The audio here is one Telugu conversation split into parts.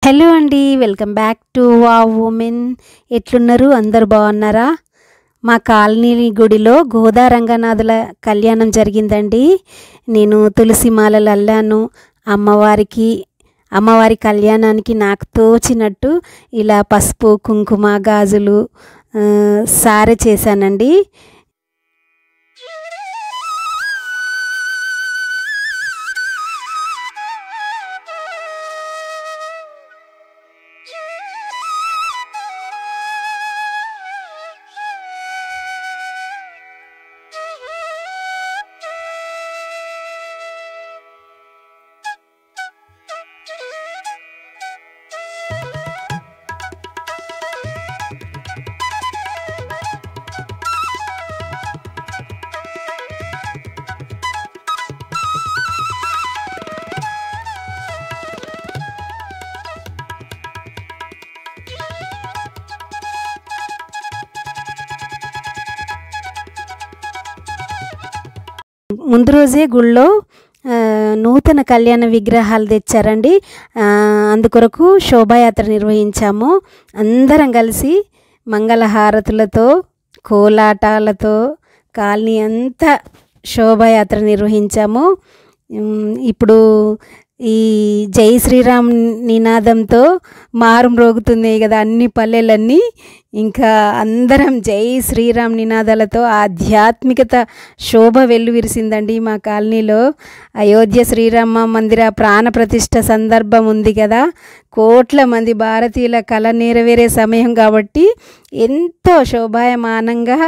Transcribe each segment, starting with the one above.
హలో అండి, welcome back to wow women. ఎట్లున్నారు? అందరు బాగున్నారా? మా కాలనీ గుడిలో గోదా రంగనాథుల కళ్యాణం జరిగిందండి. నేను తులసి మాలలు అల్లాను. అమ్మవారి కళ్యాణానికి నాకు తోచినట్టు ఇలా పసుపు కుంకుమ గాజులు సారె చేశానండి. ముందు రోజే గుళ్ళో నూతన కళ్యాణ విగ్రహాలు తెచ్చారండి. అందుకొరకు శోభాయాత్ర నిర్వహించాము. అందరం కలిసి మంగళహారతులతో కోలాటాలతో కాలనీ అంతా శోభాయాత్ర నిర్వహించాము. ఇప్పుడు ఈ జై శ్రీరామ్ నినాదంతో మారుమ్రోగుతున్నాయి కదా అన్ని పల్లెలన్నీ. ఇంకా అందరం జై శ్రీరామ్ నినాదాలతో ఆధ్యాత్మికత శోభ వెల్లువిరిసిందండి మా కాలనీలో. అయోధ్య శ్రీరామ మందిర ప్రాణ ప్రతిష్ఠ సందర్భం ఉంది కదా, కోట్ల మంది భారతీయుల కళ నెరవేరే సమయం కాబట్టి ఎంతో శోభాయమానంగా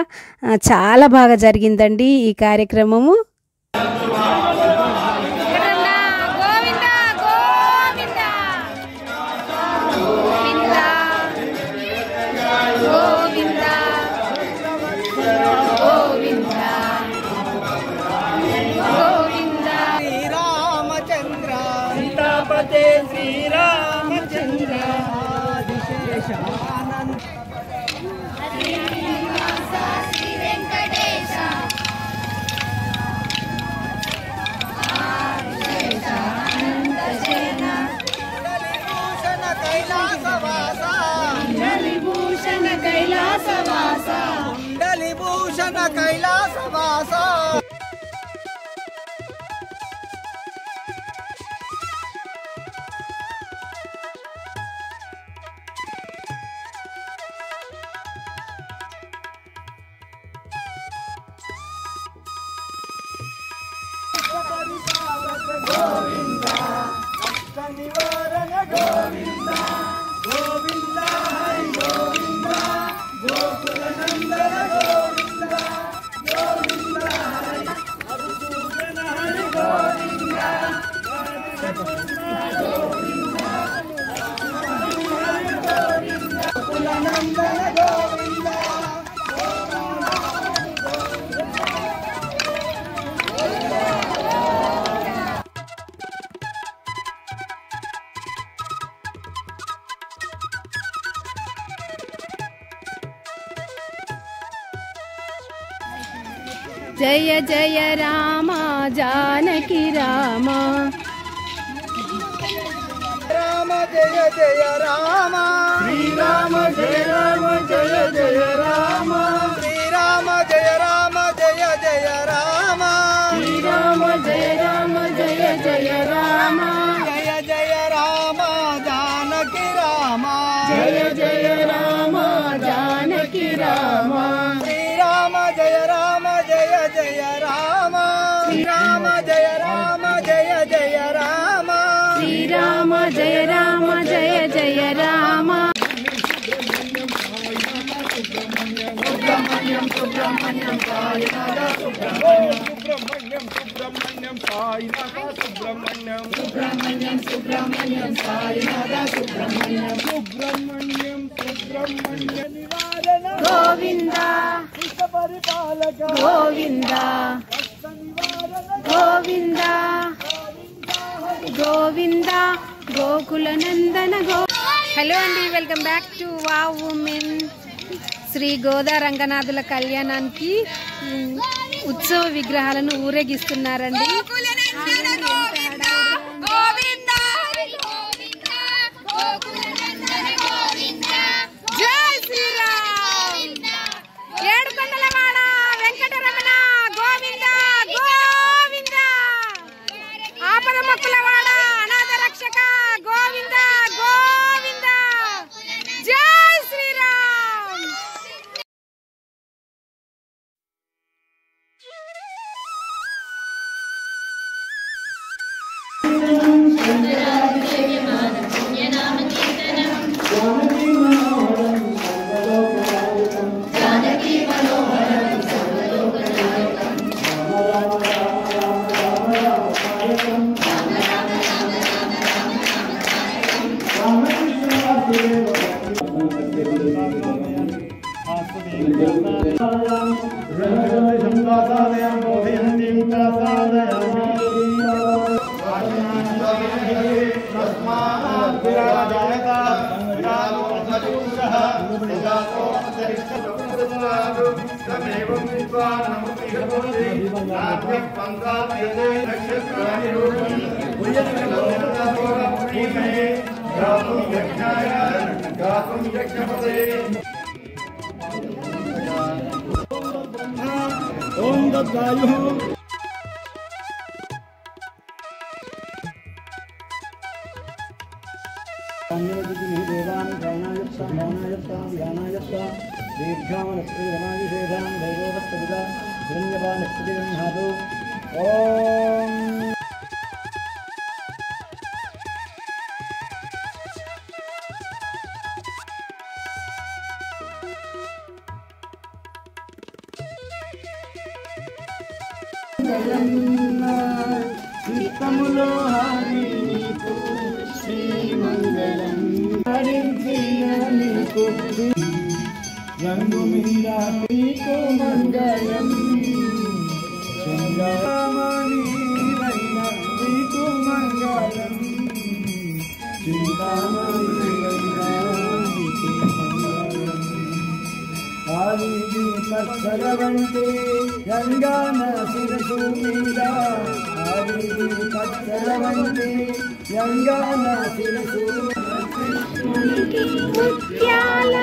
చాలా బాగా జరిగిందండి ఈ కార్యక్రమము. శ్రీరామచంద్ర కుండలిభూషణ కైలాసవాస. గోవింద నివారణ గోవింద గోవింద హరి గోవింద గోకుల నందన గోవింద గోవింద హరి అరుసూదన హరి గోవింద గోవింద గోకుల నందన గోవింద. జయ జయ రామ జానకి రామ, రామ జయ జయ రామ, శ్రీరామ జయ రామ జయ జయ రామ, శ్రీరామ జయ రామ జయ జయ రామ, శ్రీరామ జయ రామ జయ జయ రామ, జయ జయ రామ జానకి రామ, జయ జయ రామ జానకి రామ, శ్రీరామ జయ రామ జయ జయ రామ, శ్రీరామ జయ రామ జయ జయ రామ, శ్రీరామ జయ రామ జయ జయ రామ. సుబ్రహ్మణ్యం సుబ్రహ్మణ్యం సాయినాథ సుబ్రహ్మణ్యం సుబ్రహ్మణ్యం సాయినాథ సుబ్రహ్మణ్యం సుబ్రహ్మణ్యం సుబ్రహ్మణ్యం సాయినాథ సుబ్రహ్మణ్యం సుబ్రహ్మణ్యం సుబ్రహ్మణ్య నివారణ గోవింద పరిపాలక గోవింద గోవింద గోవింద గోకుల నందన హలో అండి, welcome back to wow women. Sri Goda రంగనాథుల కళ్యాణానికి ఉత్సవ విగ్రహాలను ఊరేగిస్తున్నారండి. గోవింద చిత్తములో హరి శ్రీ మంగళం నీకు రంగు మీరా నీకు మంగళం చింతామణి నీకు మంగళం చింతామణి ఆది పచ్చలవంటి గంగాన శిరసు మీద ఆది పచ్చలవంటి గంగాన శిరసు ముత్యాల